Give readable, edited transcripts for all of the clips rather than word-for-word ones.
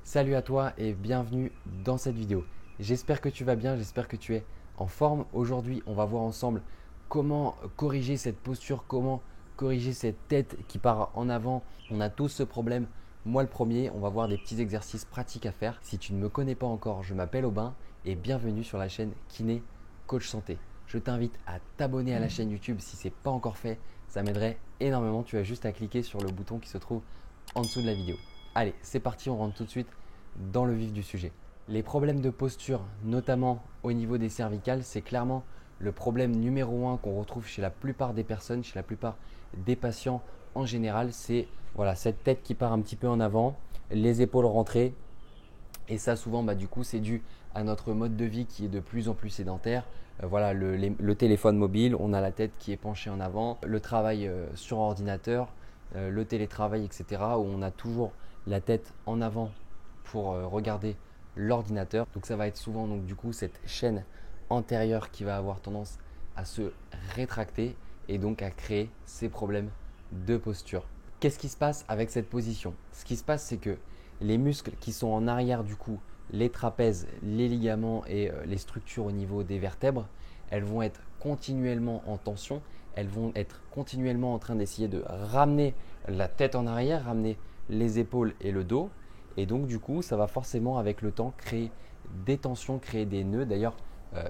Salut à toi et bienvenue dans cette vidéo. J'espère que tu vas bien, j'espère que tu es en forme. Aujourd'hui, on va voir ensemble comment corriger cette posture, comment corriger cette tête qui part en avant. On a tous ce problème. Moi le premier, on va voir des petits exercices pratiques à faire. Si tu ne me connais pas encore, je m'appelle Aubin et bienvenue sur la chaîne Kiné Coach Santé. Je t'invite à t'abonner à la chaîne YouTube si ce n'est pas encore fait. Ça m'aiderait énormément. Tu as juste à cliquer sur le bouton qui se trouve en dessous de la vidéo. Allez, c'est parti, on rentre tout de suite dans le vif du sujet. Les problèmes de posture, notamment au niveau des cervicales, c'est clairement le problème numéro 1 qu'on retrouve chez la plupart des personnes, chez la plupart des patients en général. C'est cette tête qui part un petit peu en avant, les épaules rentrées. Et ça, souvent, du coup, c'est dû à notre mode de vie qui est de plus en plus sédentaire. Le téléphone mobile, on a la tête qui est penchée en avant, le travail sur ordinateur, le télétravail, etc. où on a toujours la tête en avant pour regarder l'ordinateur. Donc ça va être souvent du coup cette chaîne antérieure qui va avoir tendance à se rétracter et donc à créer ces problèmes de posture. Qu'est-ce qui se passe avec cette position? Ce qui se passe, c'est que les muscles qui sont en arrière du cou, les trapèzes, les ligaments et les structures au niveau des vertèbres, elles vont être continuellement en tension. Elles vont être continuellement en train d'essayer de ramener la tête en arrière, ramener les épaules et le dos. Et donc du coup, ça va forcément avec le temps créer des tensions, créer des nœuds. D'ailleurs,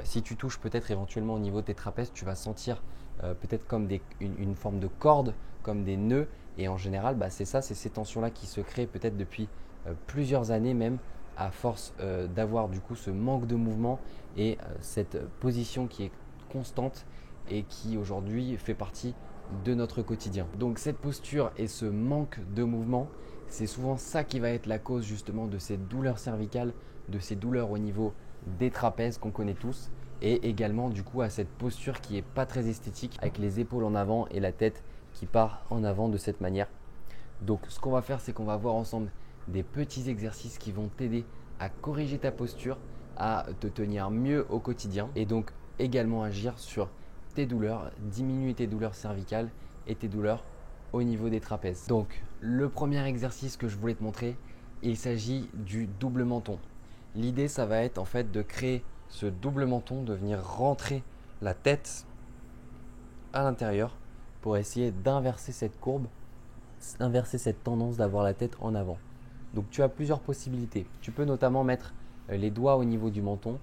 si tu touches peut-être éventuellement au niveau de tes trapèzes, tu vas sentir peut-être comme une forme de corde, comme des nœuds. Et en général, c'est ces tensions-là qui se créent peut-être depuis plusieurs années même, à force d'avoir du coup ce manque de mouvement et cette position qui est constante et qui aujourd'hui fait partie de notre quotidien. Donc cette posture et ce manque de mouvement, c'est souvent ça qui va être la cause justement de ces douleurs cervicales, de ces douleurs au niveau des trapèzes qu'on connaît tous et également du coup à cette posture qui n'est pas très esthétique avec les épaules en avant et la tête qui part en avant de cette manière. Donc ce qu'on va faire, c'est qu'on va voir ensemble des petits exercices qui vont t'aider à corriger ta posture, à te tenir mieux au quotidien et donc également agir sur tes douleurs, diminuer tes douleurs cervicales et tes douleurs au niveau des trapèzes. Donc le premier exercice que je voulais te montrer, il s'agit du double menton. L'idée, ça va être en fait de créer ce double menton, de venir rentrer la tête à l'intérieur pour essayer d'inverser cette courbe, inverser cette tendance d'avoir la tête en avant. Donc tu as plusieurs possibilités. Tu peux notamment mettre les doigts au niveau du menton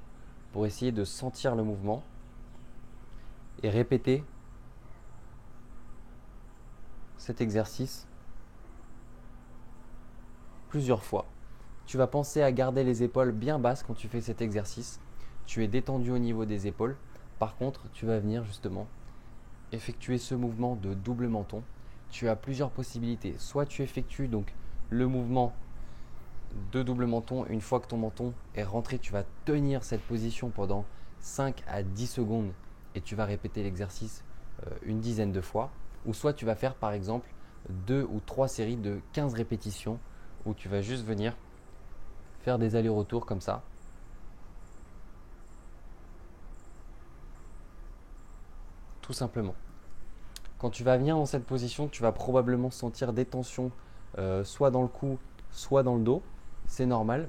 pour essayer de sentir le mouvement et répéter cet exercice plusieurs fois. Tu vas penser à garder les épaules bien basses quand tu fais cet exercice. Tu es détendu au niveau des épaules. Par contre, tu vas venir justement effectuer ce mouvement de double menton. Tu as plusieurs possibilités. Soit tu effectues donc le mouvement de double menton. Une fois que ton menton est rentré, tu vas tenir cette position pendant 5 à 10 secondes et tu vas répéter l'exercice une dizaine de fois. Ou soit tu vas faire par exemple 2 ou 3 séries de 15 répétitions où tu vas juste venir faire des allers-retours comme ça. Tout simplement. Quand tu vas venir dans cette position, tu vas probablement sentir des tensions soit dans le cou, soit dans le dos. C'est normal.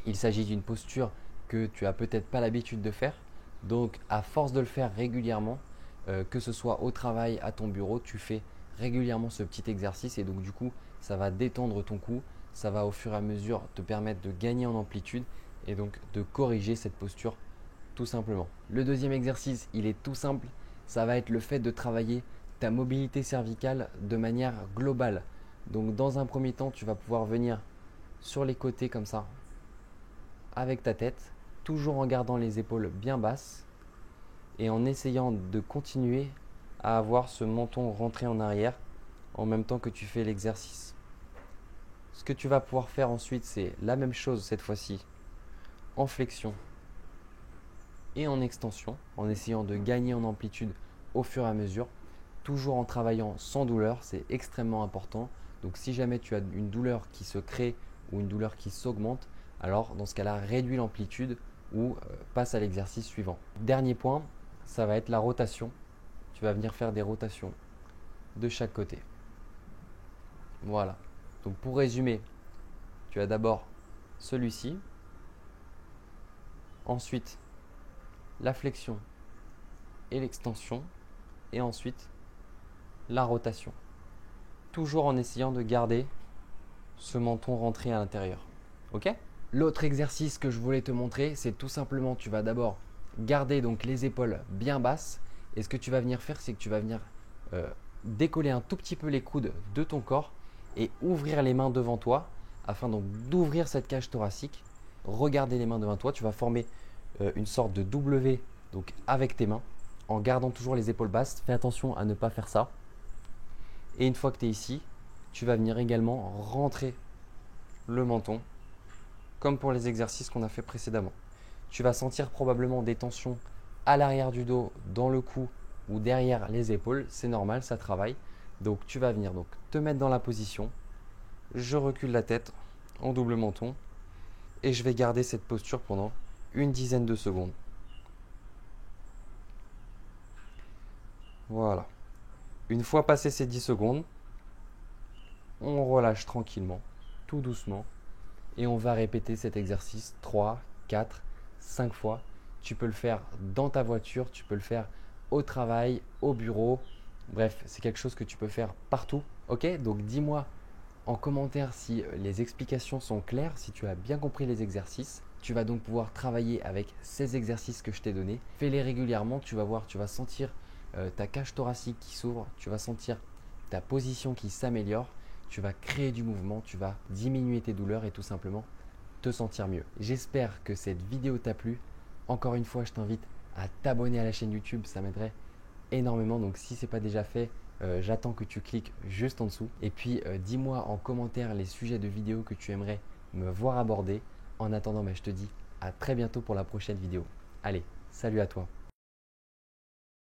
Il s'agit d'une posture que tu n'as peut-être pas l'habitude de faire. Donc, à force de le faire régulièrement, que ce soit au travail, à ton bureau, tu fais régulièrement ce petit exercice et donc du coup, ça va détendre ton cou. Ça va au fur et à mesure te permettre de gagner en amplitude et donc de corriger cette posture tout simplement. Le deuxième exercice, il est tout simple. Ça va être le fait de travailler ta mobilité cervicale de manière globale. Donc dans un premier temps, tu vas pouvoir venir sur les côtés comme ça, avec ta tête, toujours en gardant les épaules bien basses et en essayant de continuer à avoir ce menton rentré en arrière en même temps que tu fais l'exercice. Ce que tu vas pouvoir faire ensuite, c'est la même chose cette fois-ci en flexion et en extension, en essayant de gagner en amplitude au fur et à mesure, toujours en travaillant sans douleur, c'est extrêmement important. Donc si jamais tu as une douleur qui se crée ou une douleur qui s'augmente, alors dans ce cas-là, réduis l'amplitude ou passe à l'exercice suivant. Dernier point, ça va être la rotation. Tu vas venir faire des rotations de chaque côté. Voilà. Donc pour résumer, tu as d'abord celui-ci. Ensuite, la flexion et l'extension. Et ensuite, la rotation. Toujours en essayant de garder ce menton rentré à l'intérieur. Ok? L'autre exercice que je voulais te montrer, c'est tout simplement, tu vas d'abord garder donc les épaules bien basses. Et ce que tu vas venir faire, c'est que tu vas venir décoller un tout petit peu les coudes de ton corps et ouvrir les mains devant toi afin donc d'ouvrir cette cage thoracique. Regarder les mains devant toi, tu vas former une sorte de W donc avec tes mains en gardant toujours les épaules basses. Fais attention à ne pas faire ça. Et une fois que tu es ici, tu vas venir également rentrer le menton comme pour les exercices qu'on a fait précédemment. Tu vas sentir probablement des tensions à l'arrière du dos, dans le cou ou derrière les épaules. C'est normal, ça travaille. Donc tu vas venir donc te mettre dans la position. Je recule la tête en double menton et je vais garder cette posture pendant une dizaine de secondes. Voilà. Une fois passé ces 10 secondes, on relâche tranquillement, tout doucement. Et on va répéter cet exercice 3, 4, 5 fois. Tu peux le faire dans ta voiture, tu peux le faire au travail, au bureau. Bref, c'est quelque chose que tu peux faire partout. Ok? Donc dis-moi en commentaire si les explications sont claires, si tu as bien compris les exercices. Tu vas donc pouvoir travailler avec ces exercices que je t'ai donnés. Fais-les régulièrement, tu vas voir, tu vas sentir ta cage thoracique qui s'ouvre, tu vas sentir ta position qui s'améliore. Tu vas créer du mouvement, tu vas diminuer tes douleurs et tout simplement te sentir mieux. J'espère que cette vidéo t'a plu. Encore une fois, je t'invite à t'abonner à la chaîne YouTube, ça m'aiderait énormément. Donc si ce n'est pas déjà fait, j'attends que tu cliques juste en dessous. Et puis dis-moi en commentaire les sujets de vidéos que tu aimerais me voir aborder. En attendant, je te dis à très bientôt pour la prochaine vidéo. Allez, salut à toi.